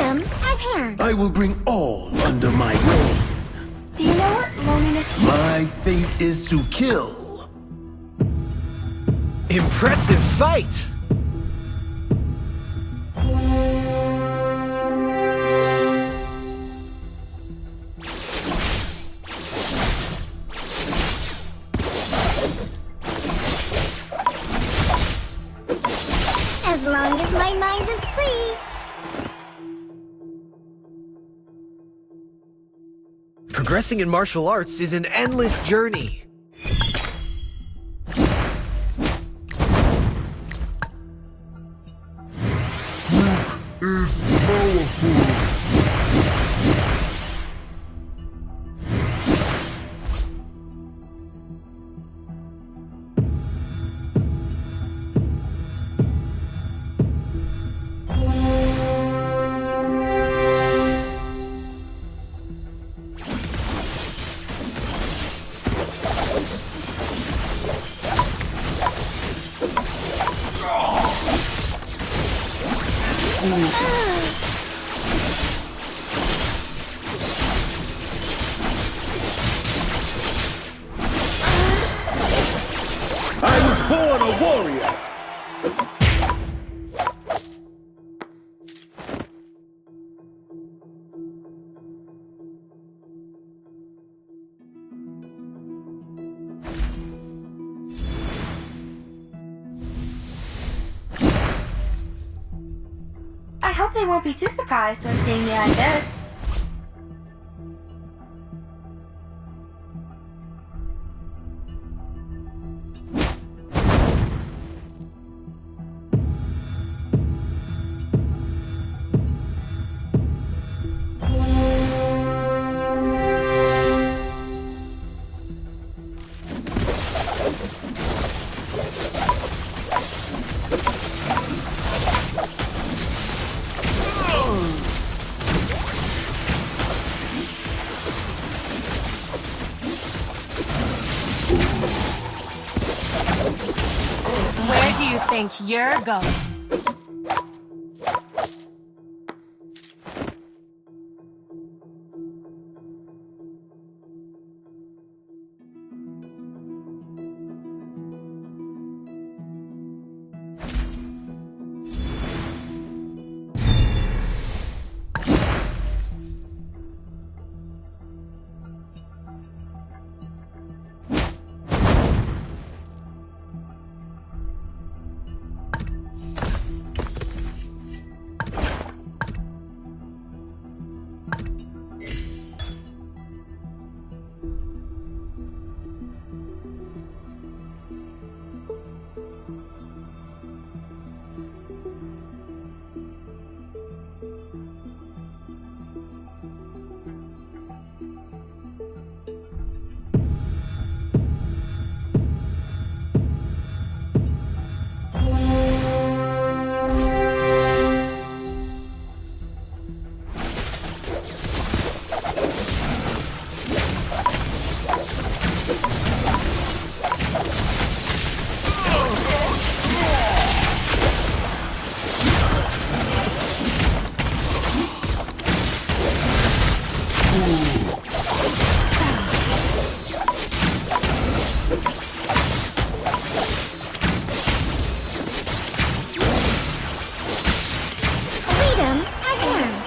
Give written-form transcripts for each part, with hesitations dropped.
Freedom at hand. I will bring all under my reign. Do you know what loneliness is? My fate is to kill. Impressive fight! As long as my mind is free. Progressing in martial arts is an endless journey. Is powerful. I was born a warrior. I hope they won't be too surprised when seeing me like this. Where do you think you're going? Freedom at hand.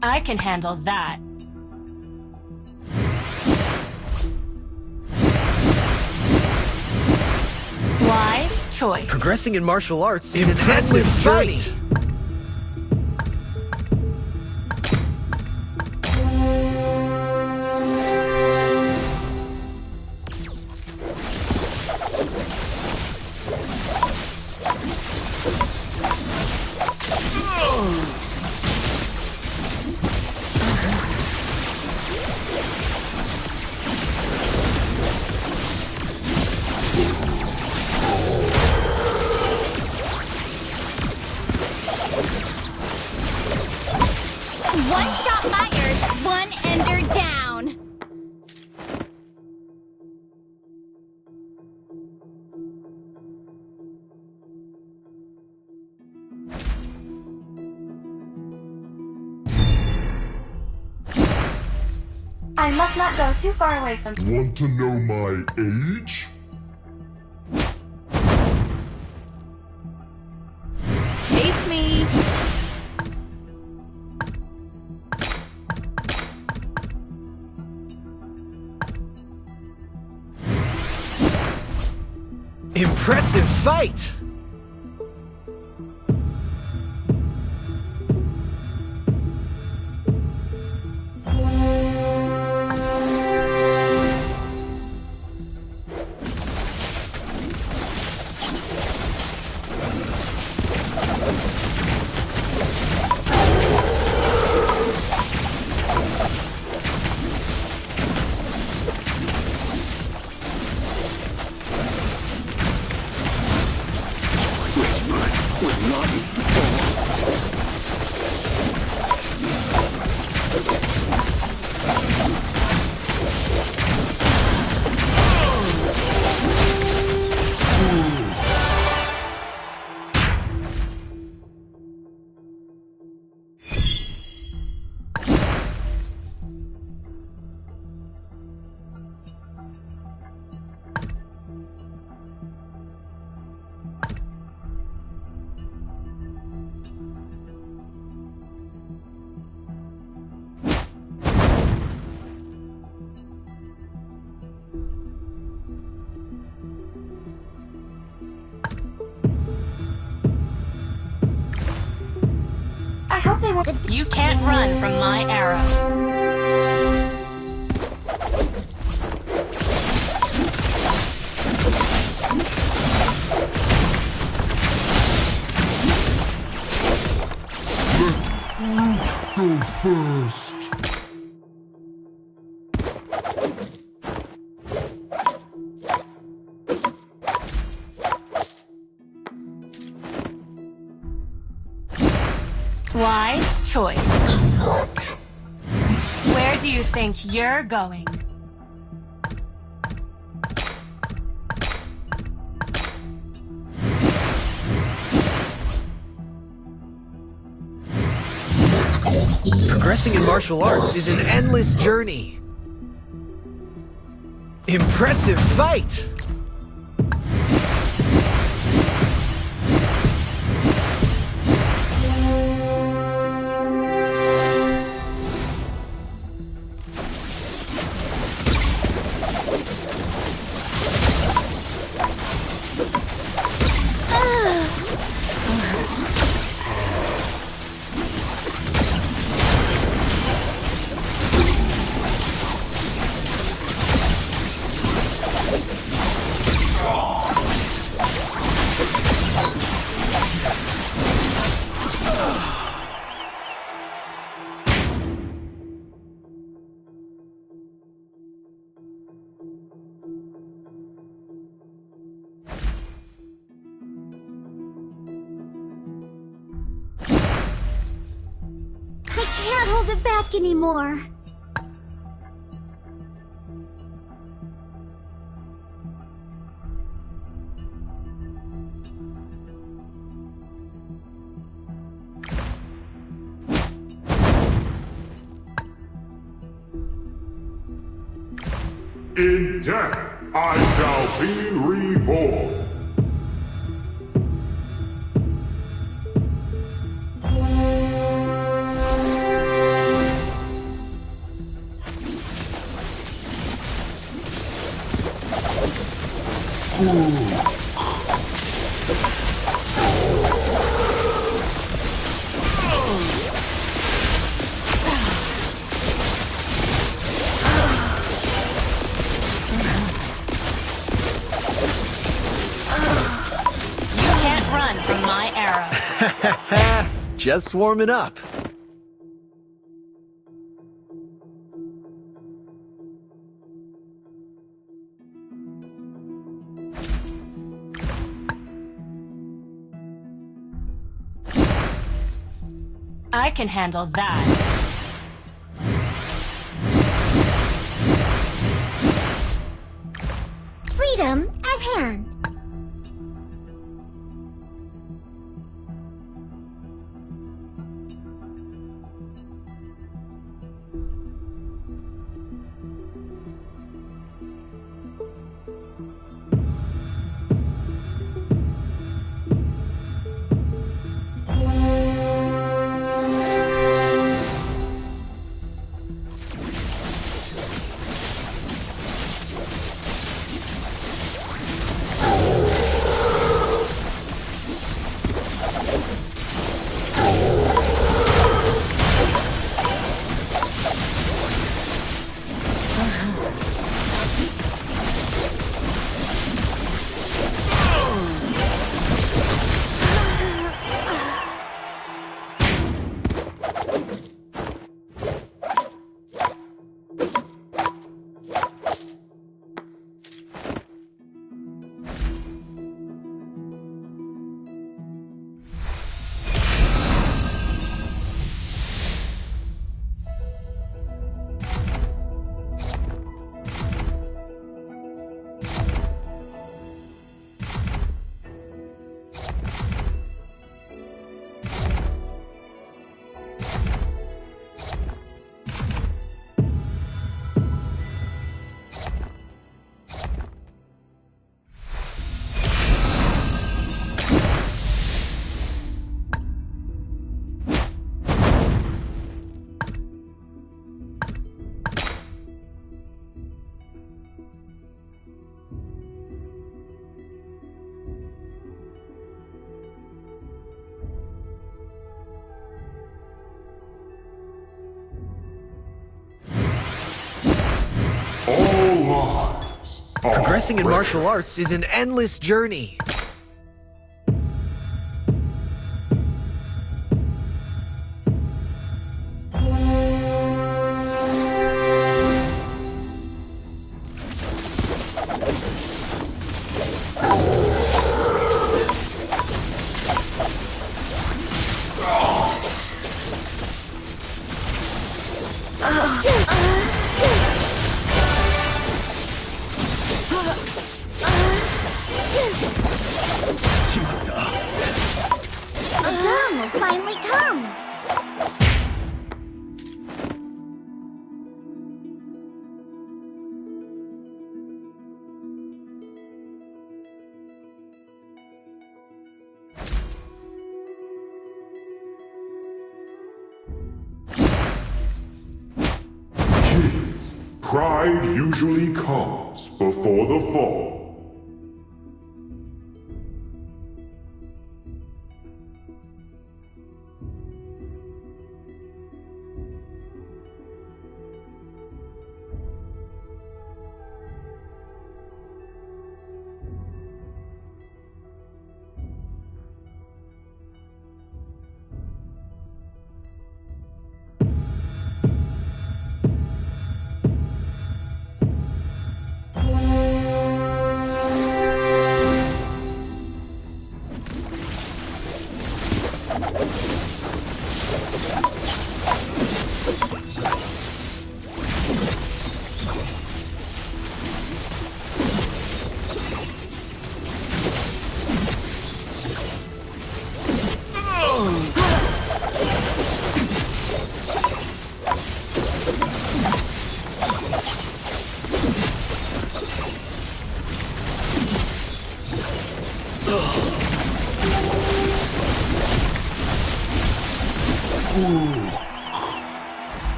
I can handle that. Wise choice. Progressing in martial arts is an endless journey. One shot fired, one ender down. I must not go too far away from. Want to know my age? Chase me. Impressive fight! I hope they won't. You can't run from my arrow. Go first. Wise choice. Where do you think you're going? Progressing in martial arts is an endless journey. Impressive fight! I can't hold it back anymore. In death, I shall be reborn. Just warming up. I can handle that. Freedom at hand. All lives are Progressing in precious. martial arts is an endless journey. The dawn will finally come. Kids, pride usually comes before the fall.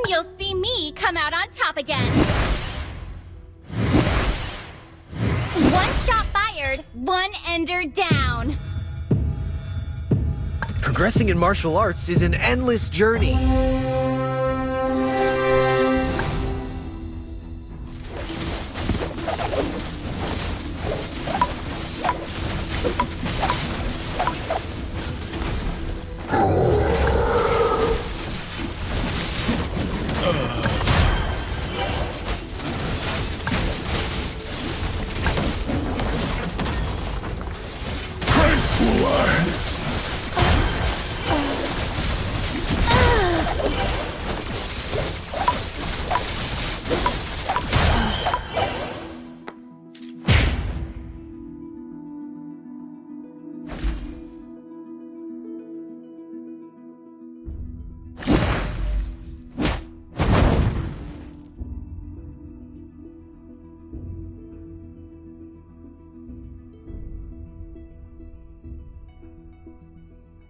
you'll see me come out on top again. One shot fired, one ender down. Progressing in martial arts is an endless journey.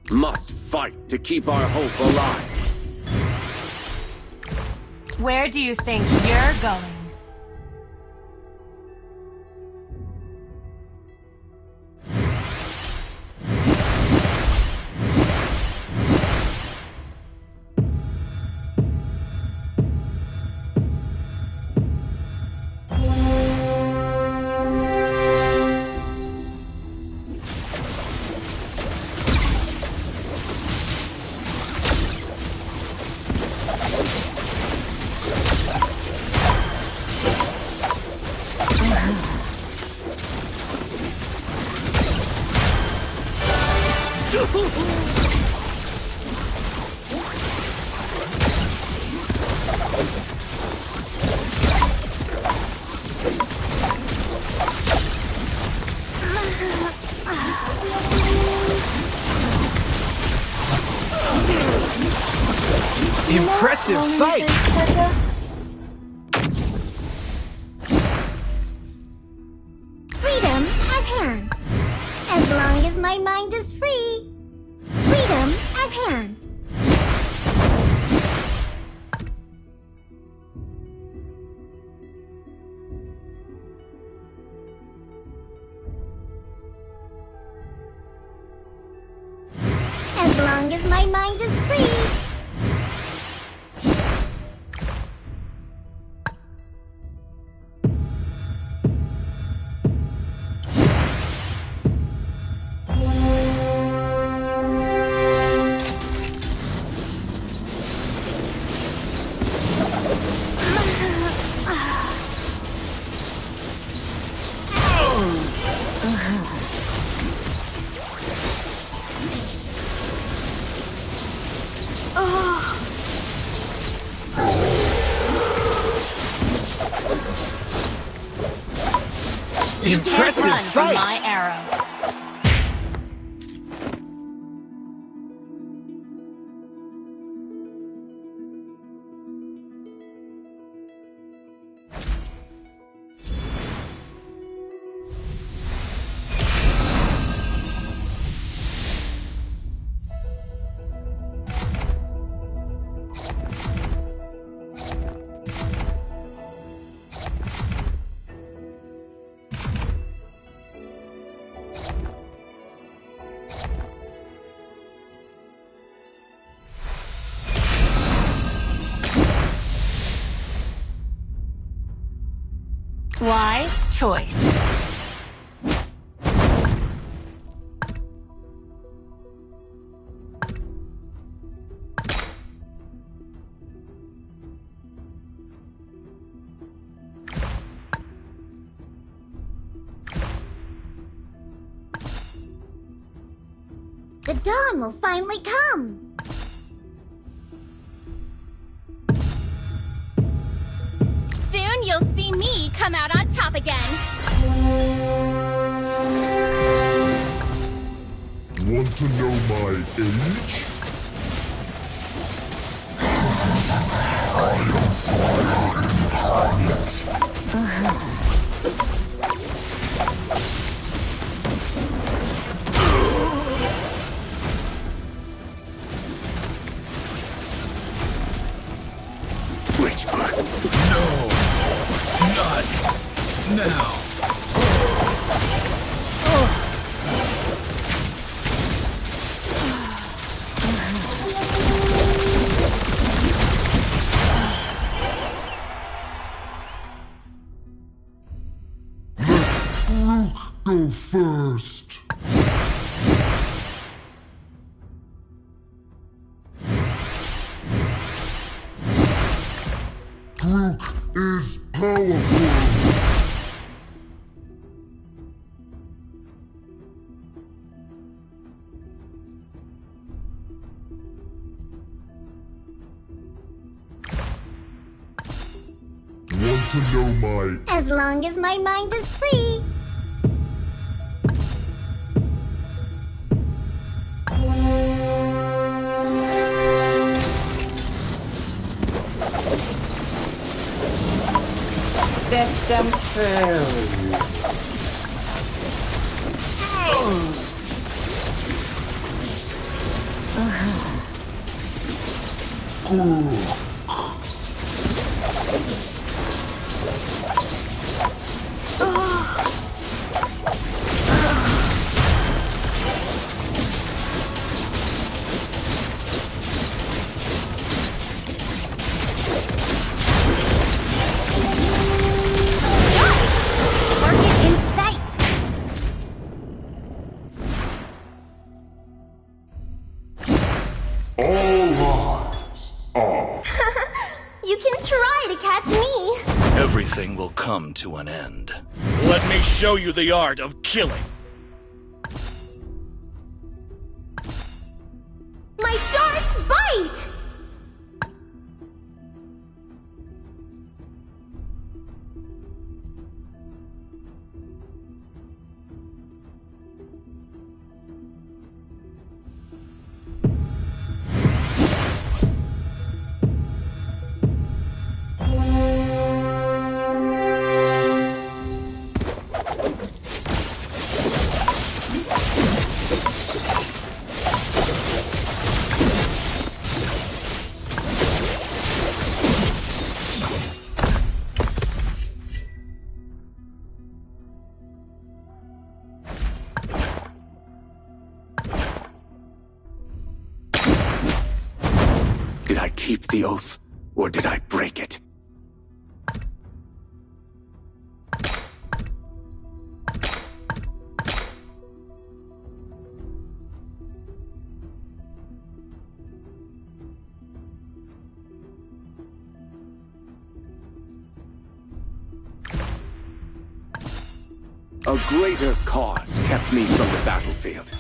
Must fight to keep our hope alive. Where do you think you're going? Impressive fight! Freedom at hand. As long as my mind is free. Freedom at hand. As long as my mind is free. Impressive Run from fight! my arrow. Wise choice. The dawn will finally come. Soon you'll see me come out on top again. Want to know my age? I am fire incarnate. No, not now. Go first. Brooke is powerful. Want to know my... As long as my mind is free. System failed. Target in sight. All rise up. You can try to catch me. Everything will come to an end. Let me show you the art of killing. My darts bite. Did I keep the oath, or did I break it? A greater cause kept me from the battlefield.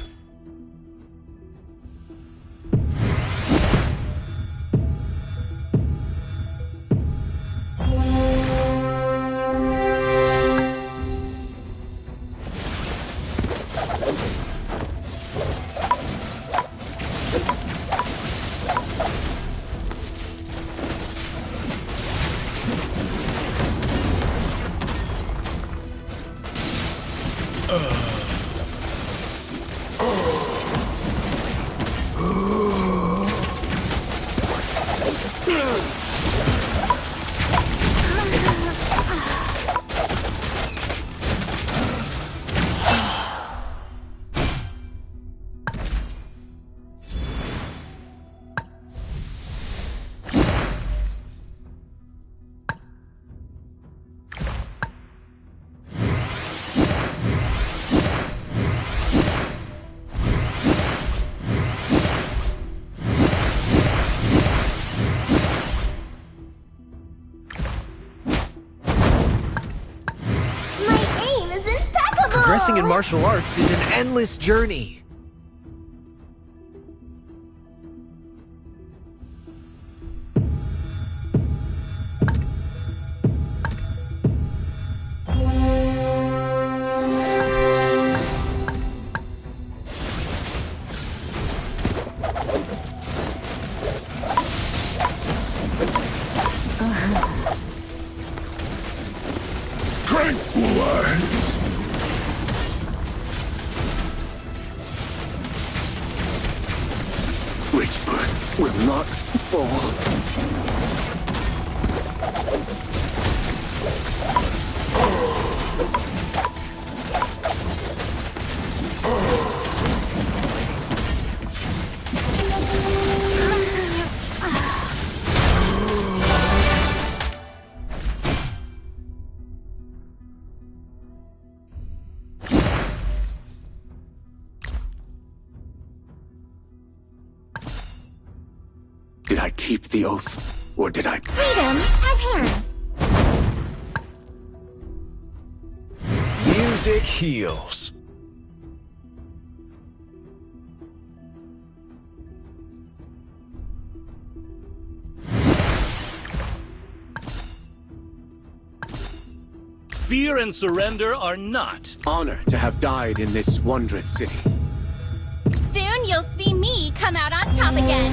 Progressing in martial arts is an endless journey. Tranquilize. Richburg will not fall. keep the oath? Or did I? Freedom at hand. Music heals. Fear and surrender are not. Honor to have died in this wondrous city. Soon you'll see me come out on top again.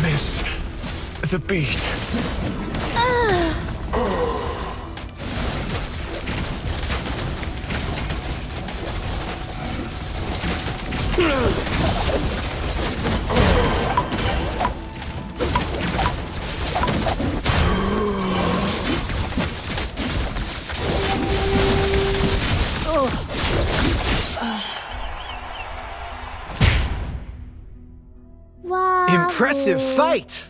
Missed the beat. Wow. Impressive fight.